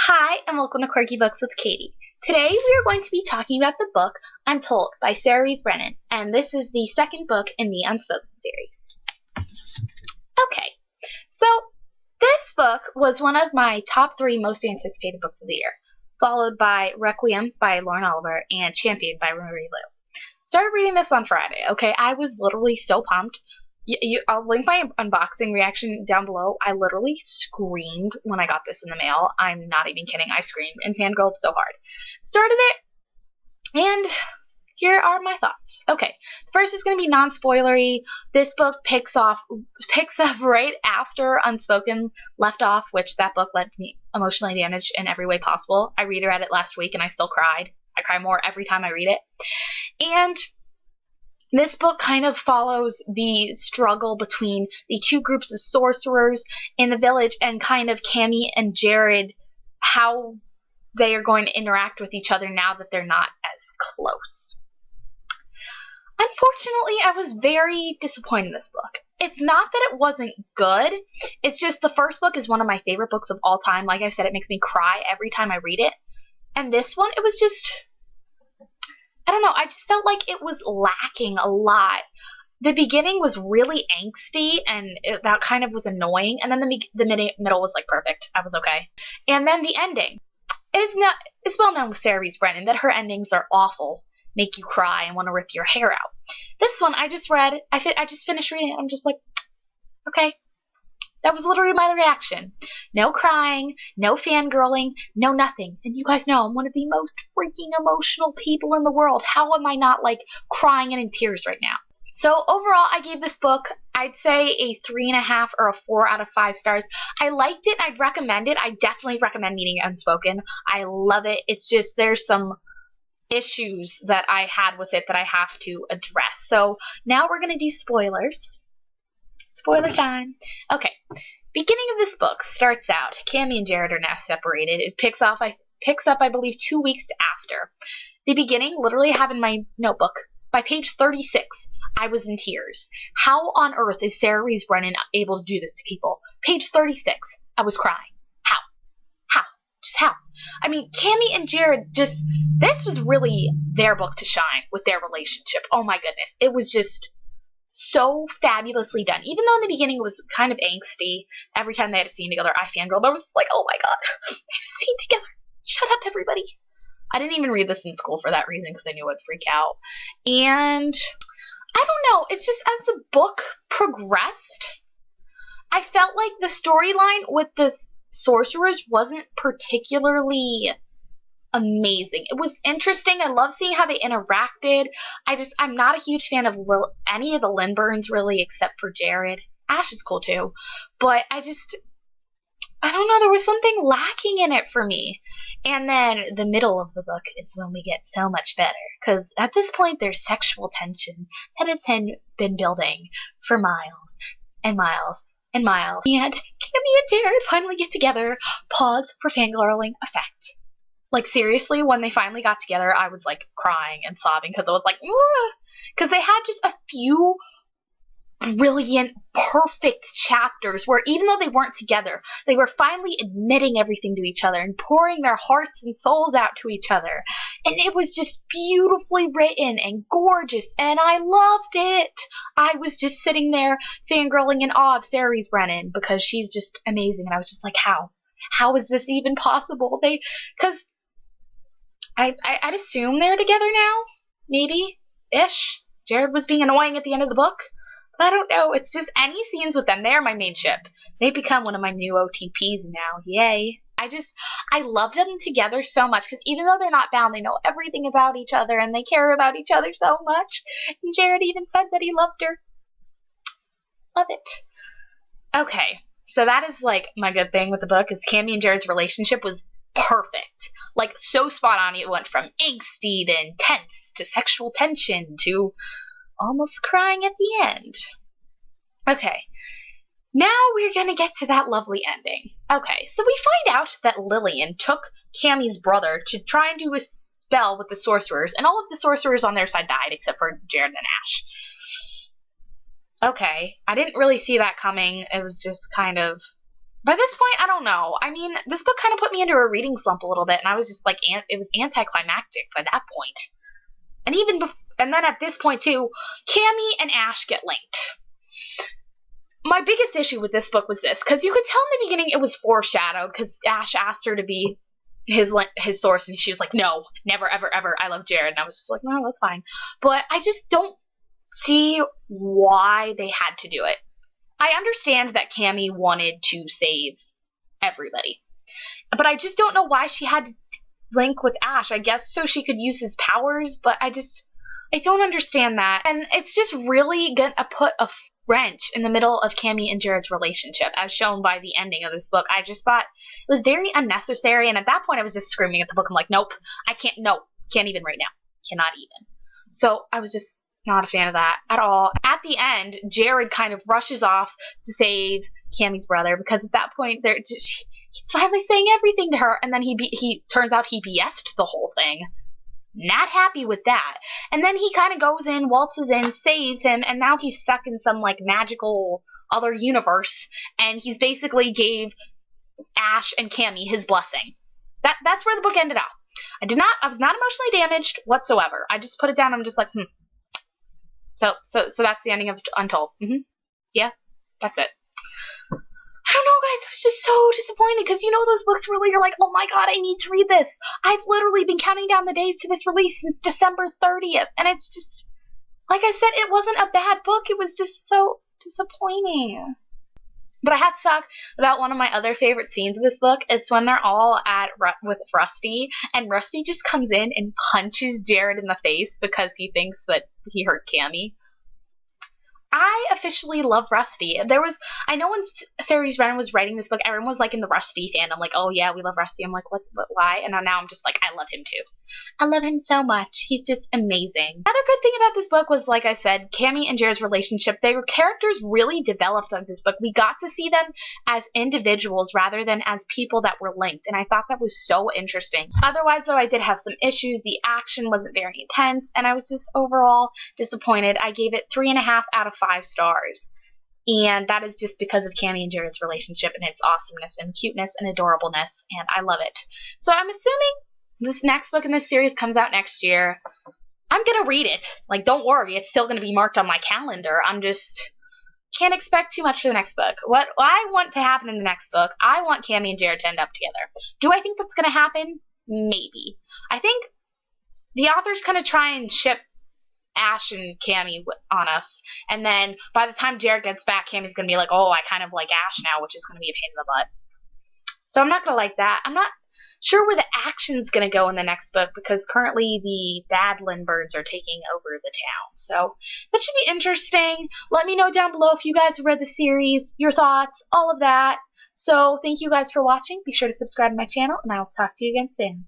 Hi, and welcome to Quirky Books with Katie. Today we are going to be talking about the book Untold by Rees, Brennan, and this is the second book in the Unspoken series. Okay, so this book was one of my top 3 most anticipated books of the year, followed by Requiem by Lauren Oliver and Champion by Marie Lu. Started reading this on Friday, okay? I was literally so pumped. I'll link my unboxing reaction down below. I literally screamed when I got this in the mail. I'm not even kidding. I screamed and fangirled so hard. Started it, and here are my thoughts. Okay, the first is going to be non-spoilery. This book picks up right after Unspoken left off, which that book left me emotionally damaged in every way possible. I read it last week, and I still cried. I cry more every time I read it. And this book kind of follows the struggle between the two groups of sorcerers in the village and kind of Cammy and Jared, how they are going to interact with each other now that they're not as close. Unfortunately, I was very disappointed in this book. It's not that it wasn't good. It's just the first book is one of my favorite books of all time. Like I said, it makes me cry every time I read it. And this one, it was just, I don't know, I just felt like it was lacking a lot. The beginning was really angsty, and that kind of was annoying, and then the middle was like perfect. I was okay. And then the ending. It's well known with Rees Brennan that her endings are awful, make you cry and want to rip your hair out. This one I just read, I just finished reading it, I'm just like, okay. That was literally my reaction. No crying, no fangirling, no nothing. And you guys know I'm one of the most freaking emotional people in the world. How am I not, like, crying and in tears right now? So overall, I gave this book, I'd say a 3.5 or a 4 out of 5 stars. I liked it. I'd recommend it. I definitely recommend reading Unspoken. I love it. It's just there's some issues that I had with it that I have to address. So now we're going to do spoilers. Spoiler time. Okay. Beginning of this book starts out, Cammy and Jared are now separated. It picks up, I believe, 2 weeks after. The beginning, literally I have in my notebook, by page 36, I was in tears. How on earth is Rees Brennan able to do this to people? Page 36, I was crying. How? Just how? I mean, Cammy and Jared this was really their book to shine with their relationship. Oh my goodness. It was just so fabulously done. Even though in the beginning it was kind of angsty, every time they had a scene together, I fangirled. But I was like, oh my god, they have a scene together. Shut up, everybody. I didn't even read this in school for that reason because I knew I'd freak out. And I don't know, it's just as the book progressed, I felt like the storyline with the sorcerers wasn't particularly amazing. It was interesting. I love seeing how they interacted. I'm not a huge fan of any of the Lindburns really, except for Jared. Ash is cool too. But I don't know, there was something lacking in it for me. And then the middle of the book is when we get so much better. Because at this point, there's sexual tension that has been building for miles and miles and miles. And Cammy and Jared finally get together. Pause for fangirling effect. Like, seriously, when they finally got together, I was, like, crying and sobbing because I was like, because they had just a few brilliant, perfect chapters where even though they weren't together, they were finally admitting everything to each other and pouring their hearts and souls out to each other. And it was just beautifully written and gorgeous, and I loved it. I was just sitting there fangirling in awe of Rees Brennan because she's just amazing, and I was just like, how? How is this even possible? Because I'd assume they're together now, maybe-ish. Jared was being annoying at the end of the book, but I don't know. It's just any scenes with them. They're my main ship. They've become one of my new OTPs now. Yay. I loved them together so much because even though they're not bound, they know everything about each other and they care about each other so much. And Jared even said that he loved her. Love it. Okay, so that is like my good thing with the book is Cammy and Jared's relationship was perfect. Like, so spot on. It went from angsty to intense to sexual tension to almost crying at the end. Okay, now we're going to get to that lovely ending. Okay, so we find out that Lillian took Cammy's brother to try and do a spell with the sorcerers, and all of the sorcerers on their side died except for Jared and Ash. Okay, I didn't really see that coming. It was just kind of By this point, I don't know. I mean, this book kind of put me into a reading slump a little bit, and I was just like, it was anticlimactic by that point. And and then at this point too, Cammy and Ash get linked. My biggest issue with this book was this, because you could tell in the beginning it was foreshadowed, because Ash asked her to be his source, and she was like, no, never, ever, ever, I love Jared. And I was just like, no, that's fine. But I just don't see why they had to do it. I understand that Cammy wanted to save everybody, but I just don't know why she had to link with Ash. I guess so she could use his powers, but I don't understand that. And it's just really gonna put a wrench in the middle of Cammy and Jared's relationship, as shown by the ending of this book. I just thought it was very unnecessary, and at that point I was just screaming at the book. I'm like, nope, can't even right now. Cannot even. So I was just not a fan of that at all. At the end, Jared kind of rushes off to save Cammy's brother, because at that point he's finally saying everything to her, and then he turns out he BS'd the whole thing. Not happy with that. And then he kind of goes in, waltzes in, saves him, and now he's stuck in some like magical other universe, and he's basically gave Ash and Cammy his blessing. That's where the book ended up. I was not emotionally damaged whatsoever. I just put it down. I'm just like, So that's the ending of Untold. Yeah, that's it. I don't know, guys. I was just so disappointed, because you know those books where you're like, oh my god, I need to read this. I've literally been counting down the days to this release since December 30th, and it's just, like I said, it wasn't a bad book. It was just so disappointing. But I have to talk about one of my other favorite scenes of this book. It's when they're all with Rusty, and Rusty just comes in and punches Jared in the face because he thinks that he hurt Cammy. I officially love Rusty. I know when Sarah Brennan was writing this book, everyone was like in the Rusty fandom, like, oh yeah, we love Rusty. I'm like, why? And now I'm just like, I love him too. I love him so much. He's just amazing. Another good thing about this book was, like I said, Cammy and Jared's relationship. Their characters really developed on this book. We got to see them as individuals rather than as people that were linked, and I thought that was so interesting. Otherwise, though, I did have some issues. The action wasn't very intense, and I was just overall disappointed. I gave it 3.5 out of 5 stars. And that is just because of Cammy and Jared's relationship and its awesomeness and cuteness and adorableness, and I love it. So I'm assuming this next book in this series comes out next year. I'm gonna read it. Like, don't worry, it's still gonna be marked on my calendar. I'm just can't expect too much for the next book. What I want to happen in the next book, I want Cammy and Jared to end up together. Do I think that's gonna happen? Maybe. I think the author's gonna try and ship Ash and Cammy on us, and then by the time Jared gets back, Cammy's gonna be like, oh, I kind of like Ash now, which is gonna be a pain in the butt. So I'm not gonna like that. I'm not sure where the action's gonna go in the next book, because currently the bad Lindberghs are taking over the town. So that should be interesting. Let me know down below if you guys have read the series, your thoughts, all of that. So thank you guys for watching. Be sure to subscribe to my channel, and I will talk to you again soon.